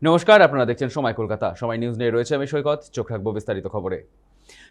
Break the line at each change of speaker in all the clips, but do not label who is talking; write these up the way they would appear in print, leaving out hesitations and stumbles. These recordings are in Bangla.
নমস্কার, আপনারা দেখছেন সময় কলকাতা। সময় নিউজ নিয়ে রয়েছে আমি সৈকত। চোখ রাখবো বিস্তারিত খবরে।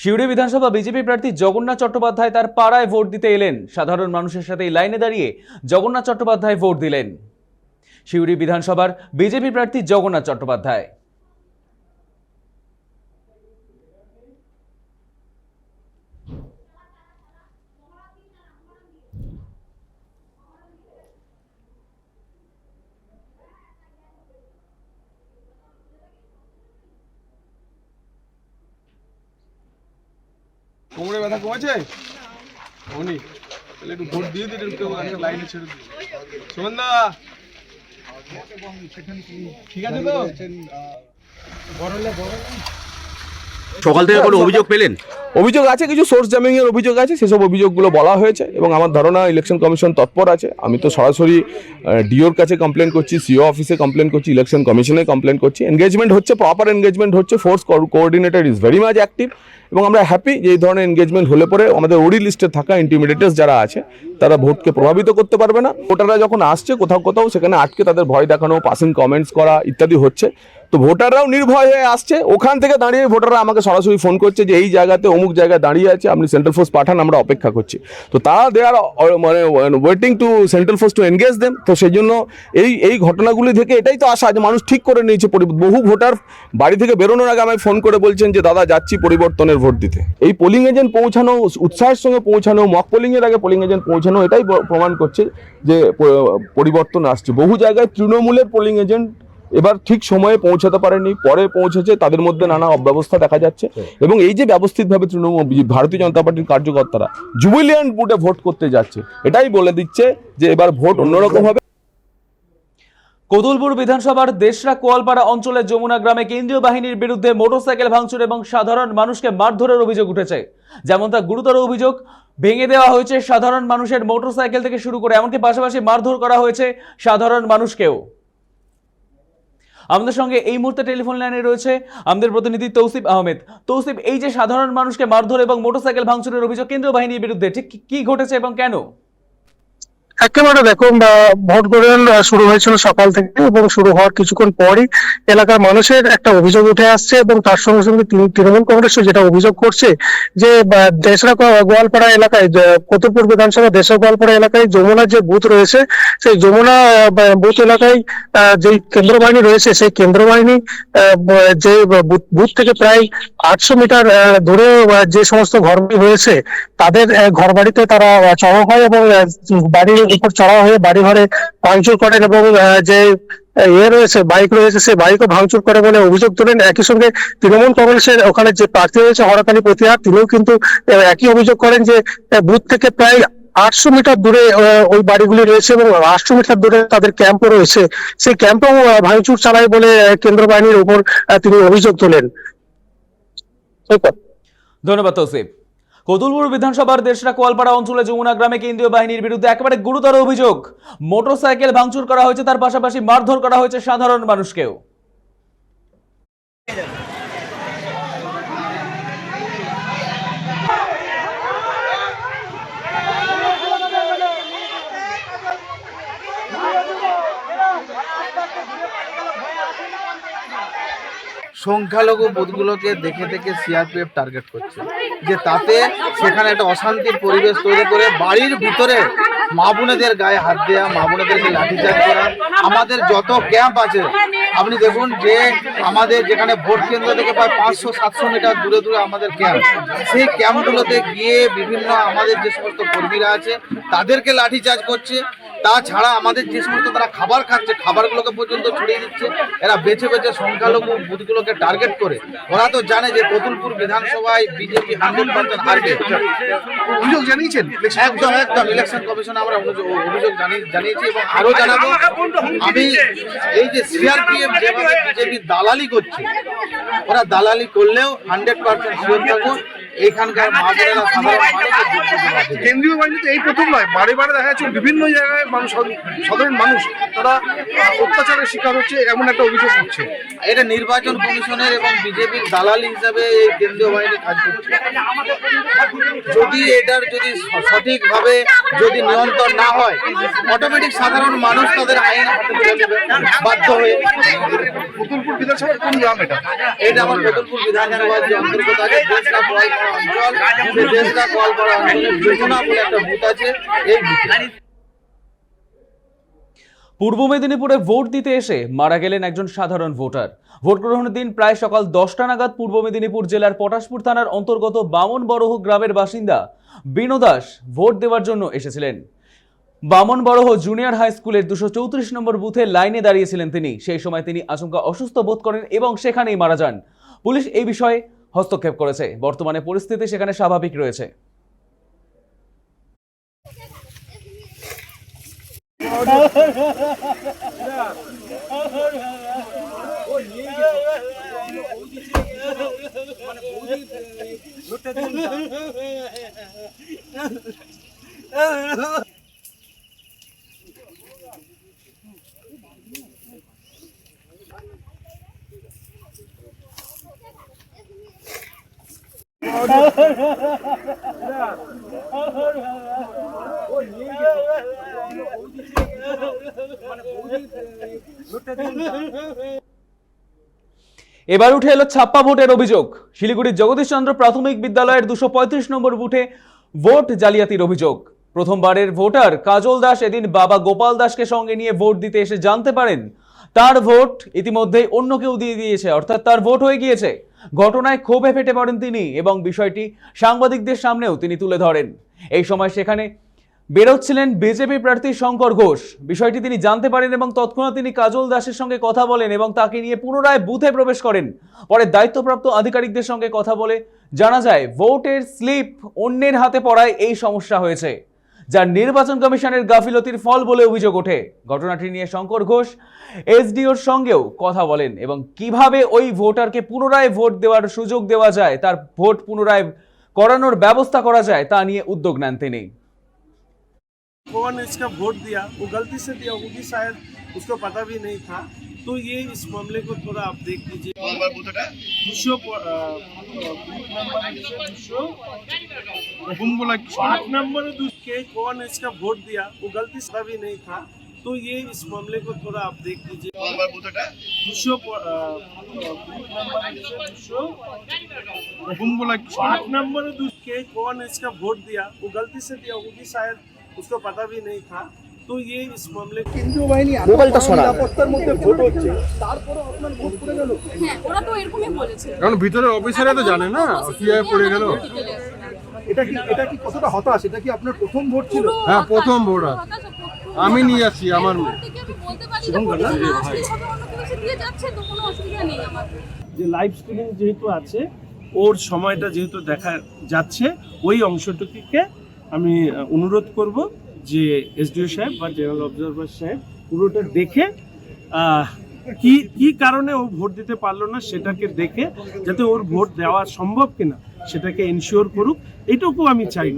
সিউড়ি বিধানসভা বিজেপি প্রার্থী জগন্নাথ চট্টোপাধ্যায় তার পাড়ায় ভোট দিতে এলেন। সাধারণ মানুষের সাথে লাইনে দাঁড়িয়ে জগন্নাথ চট্টোপাধ্যায় ভোট দিলেন। সিউড়ি বিধানসভার বিজেপি প্রার্থী জগন্নাথ চট্টোপাধ্যায়।
কোমরে ব্যথা কমেছে অনেক, তাহলে একটু ভোট দিয়ে দিতে একটা লাইনে ছেড়ে দিই। সুমনদা ঠিক আছে তো?
সকাল থেকে কোনো অভিযোগ পেলেন?
অভিযোগ আছে, কিছু সোর্স জ্যামিং এর অভিযোগ আছে, সেসব অভিযোগগুলো বলা হয়েছে এবং আমার ধারণা ইলেকশন কমিশন তৎপর আছে। আমি তো সরাসরি ডিওর কাছে কমপ্লেন করছি, সিও অফিসে কমপ্লেন করছি, ইলেকশন কমিশনে কমপ্লেন করছি। এনগেজমেন্ট হচ্ছে, প্রপার এনগেজমেন্ট হচ্ছে, force coordinator is very much active এবং আমরা হ্যাপি যে এই ধরনের এনগেজমেন্ট হলে পরে আমাদের ওডি লিস্টে থাকা ইন্টিমিডেটার্স যারা আছে তারা ভোটকে প্রভাবিত করতে পারবে না। ভোটাররা যখন আসছে কোথাও কোথাও সেখানে আটকে তাদের ভয় দেখানো, পাসিং কমেন্টস করা ইত্যাদি হচ্ছে। তো ভোটাররাও নির্ভয় হয়ে আসছে। ওখান থেকে দাঁড়িয়ে ভোটাররা আমাকে সরাসরি ফোন করছে যে এই জায়গাতে অমুক জায়গায় দাঁড়িয়ে আছে, আপনি সেন্ট্রাল ফোর্স পাঠান, আমরা অপেক্ষা করছি। তো তারা দে আর মানে waiting to central force to engage them. তো সেই জন্য এই ঘটনাগুলি থেকে এটাই তো আশা যে মানুষ ঠিক করে নিয়েছে। বহু ভোটার বাড়ি থেকে বেরোনোর আগে আমায় ফোন করে বলছেন যে দাদা যাচ্ছি পরিবর্তনের ভোট দিতে। এই পোলিং এজেন্ট পৌঁছানো, উৎসাহের সঙ্গে পৌঁছানো, মক পোলিংয়ের আগে পোলিং এজেন্ট পৌঁছানো, এটাই প্রমাণ করছে যে পরিবর্তন আসছে। বহু জায়গায় তৃণমূলের পোলিং এজেন্ট এবার ঠিক সময়ে পৌঁছাতে পারেনি, পরে পৌঁছেছে, তাদের মধ্যে নানা অব্যবস্থা দেখা যাচ্ছে। এবং এই যে ব্যবস্থিতভাবে ভারতীয় জনতা পার্টির কার্যকর্তারা জুবিলিয়ান্ট বুটে ভোট করতে যাচ্ছে, এটাই বলে দিচ্ছে যে এবার ভোট অন্যরকম হবে।
কোতুলপুর বিধানসভার দেশরা কোয়ালপাড়া অঞ্চলের যমুনা গ্রামে কেন্দ্রীয় বাহিনীর বিরুদ্ধে মোটরসাইকেল ভাঙচুর এবং সাধারণ মানুষকে মারধরের অভিযোগ উঠেছে। যেমন তা গুরুতর অভিযোগ, ভেঙে দেওয়া হয়েছে সাধারণ মানুষের মোটরসাইকেল থেকে শুরু করে এমনকি পাশাপাশি মারধর করা হয়েছে সাধারণ মানুষকেও। আমাদের সঙ্গে এই মুহূর্তে টেলিফোন লাইনে রয়েছে আমাদের প্রতিনিধি তৌসিফ আহমেদ। তৌসিফ, এই যে সাধারণ মানুষকে মারধর এবং মোটরসাইকেল ভাঙচুরের অভিযোগ কেন্দ্রীয় বাহিনীর বিরুদ্ধে, ঠিক কি ঘটেছে এবং কেন?
একেবারে দেখুন, ভোট গ্রহণ শুরু হয়েছিল সকাল থেকে এবং শুরু হওয়ার কিছুক্ষণ পরই এলাকার মানুষের একটা অভিযোগ উঠে আসছে এবং তার সঙ্গে সঙ্গে তৃণমূল কংগ্রেস যেটা অভিযোগ করছে যে দেশরা গোয়ালপাড়া এলাকায়, কোতুলপুর বিধানসভা দেশরা গোয়ালপাড়া এলাকায় যমুনার যে বুথ রয়েছে, সেই যমুনা বুথ এলাকায় যে কেন্দ্র বাহিনী রয়েছে, সেই কেন্দ্র বাহিনী যে বুথ থেকে প্রায় 800 মিটার দূরে যে সমস্ত ঘরবাড়ি রয়েছে তাদের ঘর বাড়িতে তারা চড়াও হয় এবং বাড়ির উপর চড়াও হয়ে বাড়ি ঘরে ভাঙচুর করেন এবং যে রয়েছে বাইক রয়েছে সেই বাইকও ভাঙচুর করে বলে অভিযোগ তোলেন। একই সঙ্গে তৃণমূল কংগ্রেসের ওখানে যে প্রার্থী রয়েছে হরকালী প্রতিহার, তিনিও কিন্তু একই অভিযোগ করেন যে বুথ থেকে প্রায় 800 মিটার দূরে ওই বাড়িগুলি রয়েছে এবং 800 মিটার দূরে তাদের ক্যাম্পও রয়েছে, সেই ক্যাম্পেও ভাঙচুর চালায় বলে কেন্দ্র বাহিনীর উপর তিনি অভিযোগ তোলেন।
ধন্যবাদ তৌসিফ। কোতুলপুর বিধানসভার দেশরা কোয়ালপাড়া অঞ্চলে যমুনা গ্রামে কেন্দ্রীয় বাহিনীর বিরুদ্ধে একেবারে গুরুতর অভিযোগ, মোটরসাইকেল ভাঙচুর করা হয়েছে, তার পাশাপাশি মারধর করা হয়েছে সাধারণ মানুষকেও।
সংখ্যালঘু বুথগুলোকে দেখে দেখে সিআরপিএফ টার্গেট করছে, যে তাতে সেখানে একটা অশান্তির পরিবেশ তৈরি করে বাড়ির ভিতরে মা বোনেদের গায়ে হাত দেওয়া, মা বোনেদেরকে লাঠিচার্জ করা। আমাদের যত ক্যাম্প আছে আপনি দেখুন যে আমাদের যেখানে ভোট কেন্দ্র থেকে প্রায় 500-700 মিটার দূরে দূরে আমাদের ক্যাম্প, সেই ক্যাম্পগুলোতে গিয়ে বিভিন্ন আমাদের যে সমস্ত কর্মীরা আছে তাদেরকে লাঠিচার্জ করছে। তাছাড়া আমাদের যে সমস্ত তারা খাবার খাচ্ছে খাবারগুলোকে পর্যন্ত ছড়িয়ে দিচ্ছে। এরা বেছে বেছে সংখ্যালঘু বুথগুলোকে টার্গেট করে। ওরা তো জানে যে কোতুলপুর বিধানসভায় বিজেপি 100% হারবে।
অভিযোগ জানিয়েছেন?
একদম ইলেকশন কমিশনে আমরা অভিযোগ জানিয়েছি এবং আরো জানাবো। আমি এই যে সিআরপিএফ যেভাবে বিজেপি দালালি করছে, ওরা দালালি করলেও 100% শিওর থাকুন এইখানকার মা বোনেরা সাধারণ মানুষের দুঃখ দুর্দশা।
কেন্দ্রীয় বাহিনীতে এই প্রথম নয়, বারে বারে দেখা যাচ্ছে বিভিন্ন জায়গায় মানুষ, সাধারণ মানুষ তারা অত্যাচারের শিকার হচ্ছে, এমন একটা অভিযোগ উঠছে।
এটা নির্বাচন কমিশনের এবং বিজেপির দালালি হিসাবে এই কেন্দ্রীয় বাহিনী কাজ করছে। যদি এটার যদি সঠিকভাবে যদি নিয়ন্ত্রণ না হয়, অটোমেটিক সাধারণ মানুষ তাদের আইন হাতে তুলে নেবে বাধ্য হয়ে।
পুতুলপুর বিধানসভার কোন গ্রাম এটা?
এটা আমার বদলপুর বিধানসভার যে অন্তর্গত আছে দেশরা কলপাড়া অঞ্চল, সেই দেশরা কলপাড়া অঞ্চলে যোজনা বলে একটা বুথ আছে, এই বুথে।
পূর্ব মেদিনীপুরে ভোট দিতে এসে মারা গেলেন একজন সাধারণ ভোটার। ভোট গ্রহণের দিন প্রায় সকাল 10টা নাগাদ পূর্ব মেদিনীপুর জেলার পটাশপুর থানার অন্তর্গত বামনবরহ গ্রামের বাসিন্দা বিনো দাস ভোট দেওয়ার জন্য এসেছিলেন। বামনবরহ জুনিয়র হাই স্কুলের 234 নম্বর বুথে লাইনে দাঁড়িয়েছিলেন তিনি। সেই সময় তিনি আচমকা অসুস্থ বোধ করেন এবং সেখানেই মারা যান। পুলিশ এই বিষয়ে হস্তক্ষেপ করেছে। বর্তমানে পরিস্থিতি সেখানে স্বাভাবিক রয়েছে। এবার উঠে এলো ছাপ্পা ভোটের অভিযোগ। শিলিগুড়ির জগদীশচন্দ্র প্রাথমিক বিদ্যালয়ের 235 নম্বর বুথে ভোট জালিয়াতির অভিযোগ। প্রথমবারের ভোটার কাজল দাস এদিন বাবা গোপাল দাসকে সঙ্গে নিয়ে ভোট দিতে এসে জানতে পারেন তার ভোট ইতিমধ্যেই অন্য কেউ দিয়ে দিয়েছে, অর্থাৎ তার ভোট হয়ে গিয়েছে। ঘটনায় ক্ষোভে ফেটে পড়েন তিনি এবং বিষয়টি সাংবাদিকদের সামনেও তিনি তুলে ধরেন। এই সময় সেখানে বেরোচ্ছিলেন বিজেপি প্রার্থী শঙ্কর ঘোষ। বিষয়টি তিনি জানতে পারেন এবং তৎক্ষণাৎ তিনি কাজল দাসের সঙ্গে কথা বলেন এবং তাকে নিয়ে পুনরায় বুথে প্রবেশ করেন। পরে দায়িত্বপ্রাপ্ত আধিকারিকদের সঙ্গে কথা বলে জানা যায় ভোটের স্লিপ অন্যের হাতে পড়ায় এই সমস্যা হয়েছে, যা নির্বাচন কমিশনের গাফিলতির ফল বলে অভিযোগ ওঠে। ঘটনাটি নিয়ে শঙ্কর ঘোষ এসডিওর সঙ্গেও কথা বলেন এবং কিভাবে ওই ভোটারকে পুনরায় ভোট দেওয়ার সুযোগ দেওয়া যায়, তার ভোট পুনরায় করানোর ব্যবস্থা করা যায় তা নিয়ে উদ্যোগ নেন তিনি।
कौन इसका वोट दिया, वो गलती से दिया, वो भी शायद उसको पता भी नहीं था। तो ये इस मामले को थोड़ा आप देख लीजिए। 8 नंबर के कौन इसका वोट दिया, वो गलती से भी नहीं था। तो ये इस मामले को थोड़ा आप देख लीजिए। 8 नंबर के कौन इसका वोट दिया, वो गलती से दिया, वो भी शायद उसको पता भी नहीं था। तो ये इस मामले
কেন্দ্রীয় বাহিনী মোবাইলটা শোনা নিরাপত্তার মধ্যে ভোট হচ্ছে, তারপরে আপনার ভোট পড়ে গেল।
হ্যাঁ, ওরা তো এরকমই বলেছে।
কারণ ভিতরে অফিসাররা তো জানে না কিভাবে পড়ে গেল। এটা কি কতটা হতাশ? এটা কি আপনার প্রথম ভোট ছিল?
হ্যাঁ, প্রথম
ভোট। আমি নিয়ে যাচ্ছি আমার
যে লাইভ স্ট্রিমিং যেহেতু আছে, ওর সময়টা যেহেতু দেখা যাচ্ছে, ওই অংশটুকুকে আমি অনুরোধ করব যে এসডিও সাহেব বা জেনারেল অবজারভার সাহেব পুরোটা দেখে কি কারণে ও ভোট দিতে পারলো না সেটাকে দেখে যাতে ওর ভোট দেওয়া সম্ভব কিনা সেটাকে এনশিওর করুক, এইটুকু আমি চাই।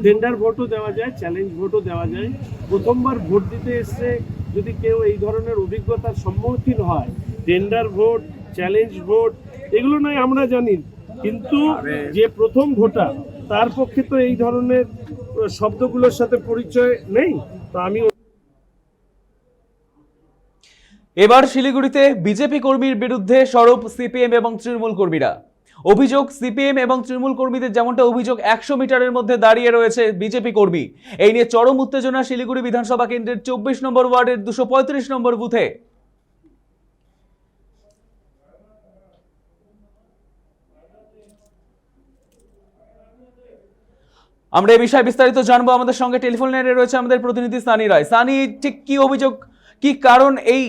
টেন্ডার ভোটও দেওয়া যায়, চ্যালেঞ্জ ভোটও দেওয়া যায়। প্রথমবার ভোট দিতে এসে যদি কেউ এই ধরনের অভিজ্ঞতার সম্মুখীন হয়, টেন্ডার ভোট, চ্যালেঞ্জ ভোট এগুলো নয় আমরা জানি, কিন্তু যে প্রথম ভোটার তার পক্ষে তো এই ধরনের শব্দগুলোর সাথে পরিচয় নেই। তো আমি
এবার শিলিগুড়িতে বিজেপি কর্মীর বিরুদ্ধে সরব সিপিএম এবং তৃণমূল কর্মীরা। অভিযোগ, সিপিএম এবং তৃণমূল কর্মীদের যেমনটা অভিযোগ 100 মিটারের মধ্যে দাঁড়িয়ে রয়েছে বিজেপি কর্মী। এই নিয়ে চরম উত্তেজনা শিলিগুড়ি বিধানসভা কেন্দ্রের 24 নম্বর ওয়ার্ডের 235 নম্বর বুথে। আমরা এই বিষয়ে বিস্তারিত জানবো। আমাদের সঙ্গে টেলিফোন লাইনে রয়েছে আমাদের প্রতিনিধি সানি রায়। সানি, ঠিক কি অভিযোগ, কি কারণ এই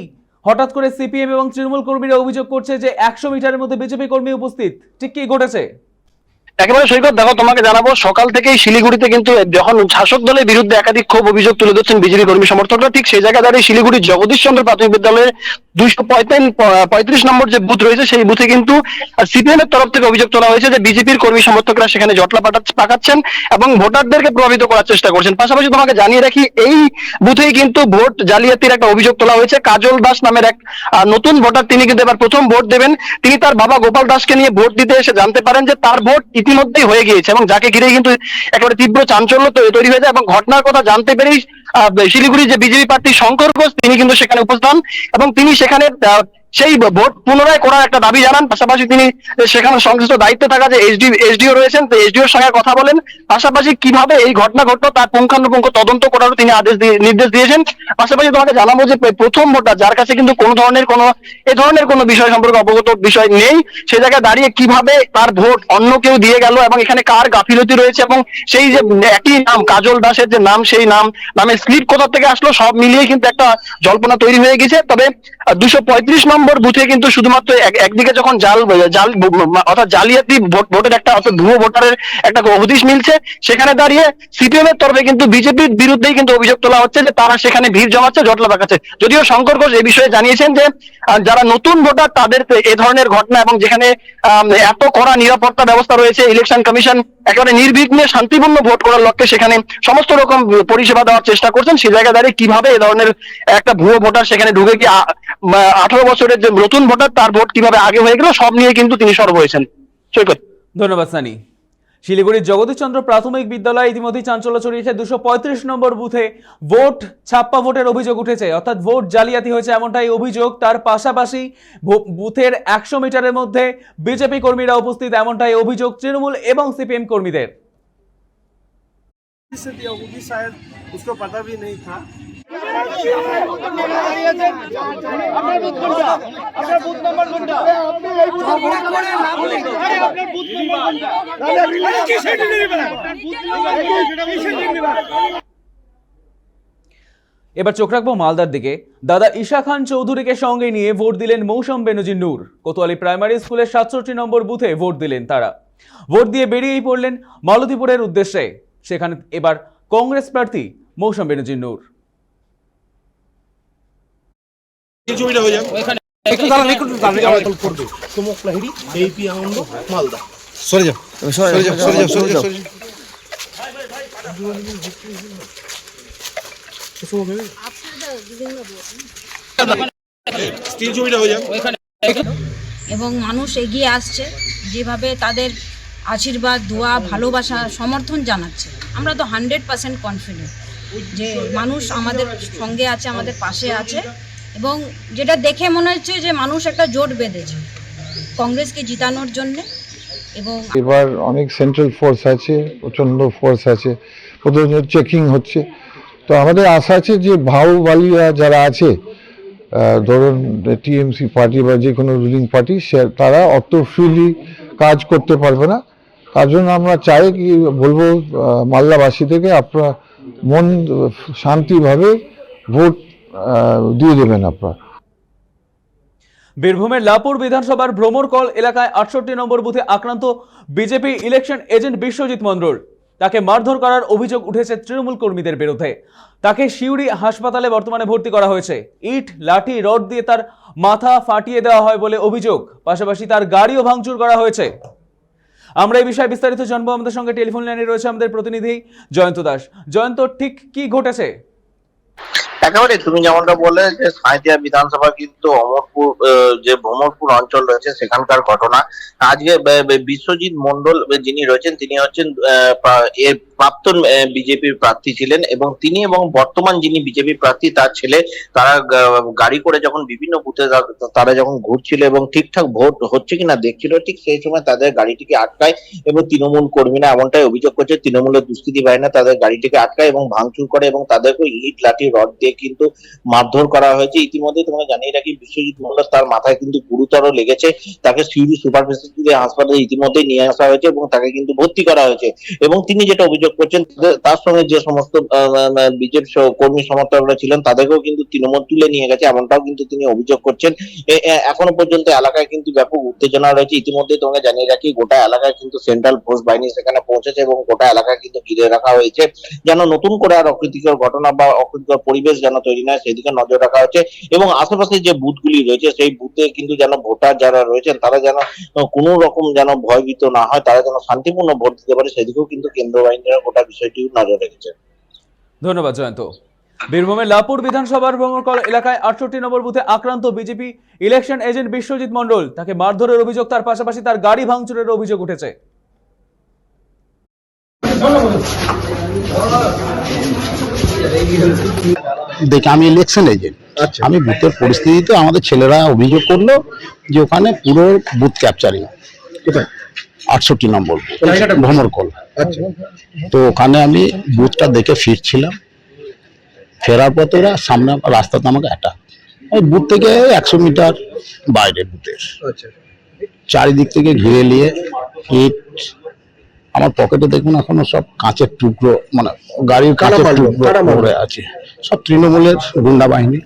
হঠাৎ করে সিপিএম এবং তৃণমূল কর্মীরা অভিযোগ করছে যে 100 মিটারের মধ্যে বিজেপি কর্মী উপস্থিত, ঠিক কি ঘটেছে?
একেবারে সৈকত, দেখো তোমাকে জানাবো সকাল থেকেই শিলিগুড়িতে কিন্তু যখন শাসক দলের বিরুদ্ধে একাধিক ক্ষোভ অভিযোগ তুলে ধরছেন বিজেপি কর্মী সমর্থকরা, ঠিক সেই জায়গায় দাঁড়িয়ে শিলিগুড়ির জগদীশ চন্দ্র প্রাথমিক বিদ্যালয়ের 235 নম্বর যে বুথ রয়েছে সেই বুথে কিন্তু সিপিএম এর তরফ থেকে অভিযোগ তোলা হয়েছে যে বিজেপির কর্মী সমর্থকরা সেখানে জটলা পাকাচ্ছেন এবং ভোটারদেরকে প্রভাবিত করার চেষ্টা করছেন। পাশাপাশি তোমাকে জানিয়ে রাখি, এই বুথেই কিন্তু ভোট জালিয়াতির একটা অভিযোগ তোলা হয়েছে। কাজল দাস নামের এক নতুন ভোটার, তিনি কিন্তু এবার প্রথম ভোট দেবেন। তিনি তার বাবা গোপাল দাসকে নিয়ে ভোট দিতে এসে জানতে পারেন যে তার ভোট ইতিমধ্যেই হয়ে গিয়েছে এবং যাকে ঘিরে কিন্তু একেবারে তীব্র চাঞ্চল্য তৈরি হয়ে যায় এবং ঘটনার কথা জানতে পেরেই শিলিগুড়ির যে বিজেপি প্রার্থী শঙ্কর ঘোষ তিনি কিন্তু সেখানে উপস্থিত হন এবং তিনি সেখানে সেই ভোট পুনরায় করার একটা দাবি জানান। পাশাপাশি তিনি সেখানে সংশ্লিষ্ট দায়িত্বে থাকা যে এসডিও রয়েছেন, তো এসডিওর সঙ্গে কথা বলেন। পাশাপাশি কিভাবে এই ঘটনা ঘটলো তার পুঙ্খানুপুঙ্খ তদন্ত করারও তিনি নির্দেশ দিয়েছেন। পাশাপাশি তোমাকে জানাবো যে প্রথম ভোটার যার কাছে কিন্তু এ ধরনের কোনো বিষয় সম্পর্কে অবগত বিষয় নেই, সে জায়গায় দাঁড়িয়ে কিভাবে তার ভোট অন্য কেউ দিয়ে গেল এবং এখানে কার গাফিলতি রয়েছে এবং সেই যে একই নাম কাজল দাসের যে নাম, সেই নামের স্লিপ কোথা থেকে আসলো, সব মিলিয়ে কিন্তু একটা জল্পনা তৈরি হয়ে গেছে। তবে 235 নম্বর বুথে কিন্তু শুধুমাত্র একদিকে যখন অর্থাৎ জালিয়াতি ভোটের একটা ভুয়ো ভোটারের একটা হদিশ মিলছে, সেখানে দাঁড়িয়ে সিপিএম এর তরফে কিন্তু বিজেপির বিরুদ্ধেই কিন্তু অভিযোগ তোলা হচ্ছে যে তারা সেখানে ভিড় জমাচ্ছে, জটলা পাকাচ্ছে। যদিও শঙ্কর ঘোষ এই বিষয়ে জানিয়েছেন যে যারা নতুন ভোটার তাদের এ ধরনের ঘটনা এবং যেখানে এত কড়া নিরাপত্তা ব্যবস্থা রয়েছে, ইলেকশন কমিশন একেবারে নির্বিঘ্নে শান্তিপূর্ণ ভোট করার লক্ষ্যে সেখানে সমস্ত রকম পরিষেবা দেওয়ার চেষ্টা করছেন, সেই জায়গায় দাঁড়িয়ে কিভাবে এ ধরনের একটা ভুয়ো ভোটার সেখানে ঢুকে কি 18 বছরের যে নতুন ভোটার তার ভোট কিভাবে আগে হয়ে গেল, সব নিয়ে কিন্তু তিনি সরব হয়েছেন। সৈকত,
ধন্যবাদ সানি। শিলিগুড়ির জগদীশচন্দ্র প্রাথমিক বিদ্যালয়ে ইতিমধ্যেই চাঞ্চল্য ছড়িয়েছে। 235 নম্বর বুথে ভোট ছাপ্পা ভোটের অভিযোগ উঠেছে, অর্থাৎ ভোট জালিয়াতি হয়েছে এমনটাই অভিযোগ। তার পাশাপাশি বুথের 100 মিটারের মধ্যে বিজেপি কর্মীরা উপস্থিত এমনটাই অভিযোগ তৃণমূল এবং সিপিএম কর্মীদের। এবার চোখ রাখবো মালদার দিকে। দাদা ঈশা খান চৌধুরীকে সঙ্গে নিয়ে ভোট দিলেন মৌসুম বেনজির নূর। কোতোয়ালি প্রাইমারি স্কুলের 67 নম্বর বুথে ভোট দিলেন তারা। ভোট দিয়ে বেরিয়েই পড়লেন মালতীপুরের উদ্দেশ্যে। সেখানে এবার কংগ্রেস প্রার্থী মৌসুম বেনজির নূর।
এবং মানুষ এগিয়ে আসছে, যেভাবে তাদের আশীর্বাদ, দোয়া, ভালোবাসা, সমর্থন জানাচ্ছে, আমরা তো 100% কনফিডেন্ট যে মানুষ আমাদের সঙ্গে আছে, আমাদের পাশে আছে। এবং যেটা দেখে মনে হচ্ছে যে মানুষ একটা জোট বেঁধেছে কংগ্রেসকে জিতানোর জন্য। এবং
এবার অনেক সেন্ট্রাল ফোর্স আছে, প্রচণ্ড ফোর্স আছে, প্রচণ্ড চেকিং হচ্ছে। তো আমাদের আশা আছে যে ভাউবালিয়া যারা আছে, ধরুন টিএমসি পার্টি বা যে কোনো রুলিং পার্টি, তারা অত ফ্রিলি কাজ করতে পারবে না। তার জন্য আমরা চাই কি বলবো মালদাবাসী থেকে, আপনারা মন শান্তিভাবে ভোট দিয়ে দেবেন আপনারা।
বীরভূমের লাপুর বিধানসভার ভ্রমরকল এলাকায় 68 নম্বর বুথে আক্রান্ত BJP election agent Biswajit Mondal. তাকে মারধর করার অভিযোগ উঠেছে তৃণমূল কর্মীদের বিরুদ্ধে। তাকে সিউড়ি হাসপাতালে বর্তমানে ভর্তি করা হয়েছে। ইট, লাঠি, রড দিয়ে তার মাথা ফাটিয়ে দেওয়া হয় বলে অভিযোগ। পাশাপাশি তার গাড়িও ভাঙচুর করা হয়েছে। আমরা এই বিষয়ে বিস্তারিত জানবো। আমাদের সঙ্গে টেলিফোন লাইনে রয়েছে আমাদের প্রতিনিধি জয়ন্ত দাস। জয়ন্ত, ঠিক কি ঘটেছে?
একেবারে তুমি যেমনটা বললে যে সাঁইথিয়া বিধানসভা কিন্তু অমরপুর যে ভ্রমরপুর অঞ্চল রয়েছে সেখানকার ঘটনা। আজকে বিশ্বজিৎ মন্ডল যিনি রয়েছেন তিনি হচ্ছেন এর প্রাক্তন বিজেপির প্রার্থী ছিলেন এবং তিনি এবং বর্তমান যিনি বিজেপি প্রার্থী তার ছেলে, তারা গাড়ি করে যখন বিভিন্ন বুথে তারা যখন ঘুরছিল এবং ঠিকঠাক ভোট হচ্ছে কিনা দেখছিল, ঠিক সেই সময় তাদের গাড়িটিকে আটকায় এবং তৃণমূল কর্মীরা এমনটাই অভিযোগ করছে তৃণমূলের দুষ্কৃতী বাহিনী তাদের গাড়িটিকে আটকায় এবং ভাঙচুর করে এবং তাদেরকে ইট, লাঠি, রড দিয়ে কিন্তু মারধর করা হয়েছে। ইতিমধ্যে তোমরা জানিয়ে রাখি, বিশ্বজিৎ মন্ডল তার মাথায় কিন্তু গুরুতর লেগেছে, তাকে সিউড়ি সুপার স্পেশালিটি হাসপাতালে ইতিমধ্যে নিয়ে আসা হয়েছে এবং তাকে কিন্তু ভর্তি করা হয়েছে। এবং তিনি যেটা অভিযোগ করছেন, তার সঙ্গে যে সমস্ত বিজেপি কর্মী সমর্থকরা ছিলেন তাদেরকেও কিন্তু তৃণমূল তুলে নিয়ে গেছে, এমনটাও কিন্তু তিনি অভিযোগ করছেন। এখনো পর্যন্ত এলাকায় কিন্তু ব্যাপক উত্তেজনা রয়েছে। ইতিমধ্যে তোমরা জানিয়ে রাখি, গোটা এলাকায় কিন্তু সেন্ট্রাল ফোর্স বাহিনী সেখানে পৌঁছেছে এবং গোটা এলাকায় কিন্তু ঘিরে রাখা হয়েছে, যেন নতুন করে আর অপ্রীতিকর ঘটনা বা অপ্রীতিকর পরিবেশ যেন তৈরি নয় সেদিকে নজর রাখা হচ্ছে। এবং আশেপাশে যে বুথগুলি রয়েছে সেই বুথে কিন্তু যেন ভোটার যারা রয়েছেন তারা যেন কোনো রকম যেন ভয়ভীত না হয়, তারা যেন শান্তিপূর্ণ ভোট দিতে পারে সেদিকেও কিন্তু কেন্দ্র বাহিনীরা গোটা বিষয়টি নজর রেখেছে।
ধন্যবাদ জয়ন্ত। বীরভূমের লাপুর বিধানসভার ভ্রমণকল এলাকায় 68 নম্বর বুথে আক্রান্ত BJP election agent Biswajit Mondal. তাকে মারধরের অভিযোগ, তার পাশাপাশি তার গাড়ি ভাঙচুরের অভিযোগ উঠেছে।
দেখে আমি ইলেকশন এজেন্ট, আমি বুথের পরিস্থিতিতে আমাদের ছেলেরা অভিযোগ করলো যে ওখানে পুরো বুথ ক্যাপচারিং, 68 নম্বর ভ্রমণকল। তো ওখানে আমি বুথটা দেখে ফিরছিলাম, ফেরার পথে ওরা সামনে রাস্তাতে আমাকে অ্যাটাক, ওই বুথ থেকে 100 মিটার বাইরে বুথের চারিদিক থেকে ঘিরে নিয়ে ইট, আমার পকেটে দেখুন এখনো সব কাঁচের টুকরো, মানে গাড়ির কাঁচের টুকরো পড়ে আছে, সব তৃণমূলের গুন্ডা বাহিনী।